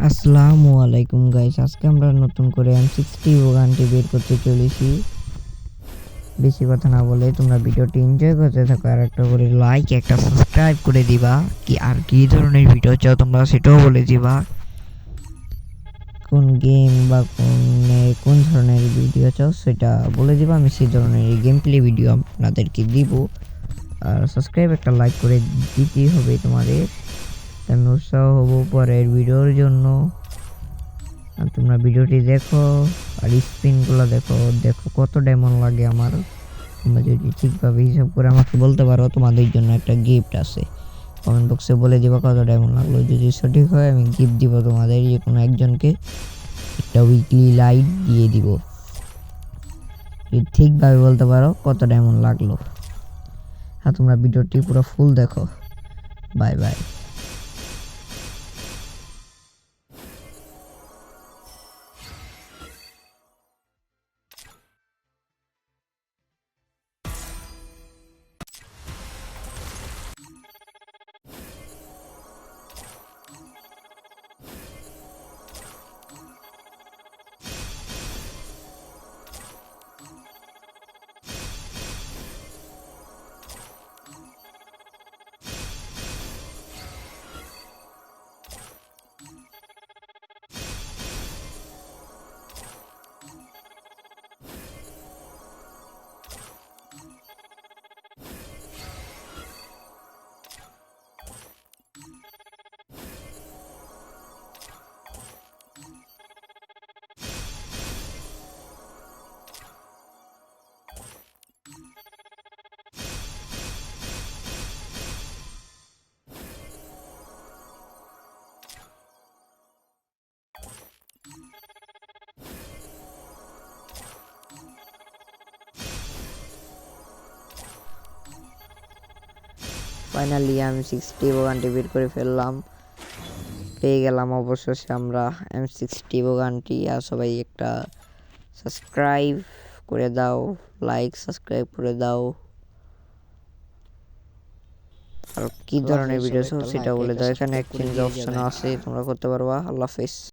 আসসালামু আলাইকুম গাইস, আজকে আমরা নতুন করে M60 গানটি বের করতে চলেছি। বেশি কথা না বলে তোমরা ভিডিওটি এনজয় করতে থাকো, আর একটা করে লাইক একটা সাবস্ক্রাইব করে দিবা। আর কি ধরনের ভিডিও চাও তোমরা সেটাও বলে দিবা, কোন গেম বা কোন ধরনের ভিডিও চাও সেটা বলে দিবা, আমি সেই ধরনের গেম প্লে ভিডিও আপনাদেরকে দিব। আর সাবস্ক্রাইব একটা লাইক করে দিতেই হবে তোমাদের, আমি উৎসাহ হব পরের ভিডিওর জন্য। তোমরা ভিডিওটি দেখো আর স্পিনগুলো দেখো কত ডায়মন্ড লাগে আমার। তোমরা যদি ঠিকভাবে হিসাব করে আমাকে বলতে পারো, তোমাদের জন্য একটা গিফট আছে। কমেন্ট বক্সে বলে দিবা কত ডায়মন্ড লাগলো, যদি সঠিক হয় আমি গিফট দিব তোমাদের যে কোনো একজনকে একটা উইকলি লাইট দিয়ে দিব, যদি ঠিকভাবে বলতে পারো কত ডায়মন্ড লাগলো। হ্যাঁ, তোমরা ভিডিওটি পুরো ফুল দেখো। Bye bye. ফাইনালি আমি 60 গানটি বের করে ফেললাম, পেয়ে গেলাম অবশেষে আমরা M60 গানটি। আর সবাই একটা সাবস্ক্রাইব করে দাও, লাইক সাবস্ক্রাইব করে দাও। আর কি ধরনের ভিডিও চাও সেটা বলে দাও, এখানে এক্সচেঞ্জ অপশন আছে, তোমরা করতে পারবা। আল্লাহ হাফেজ।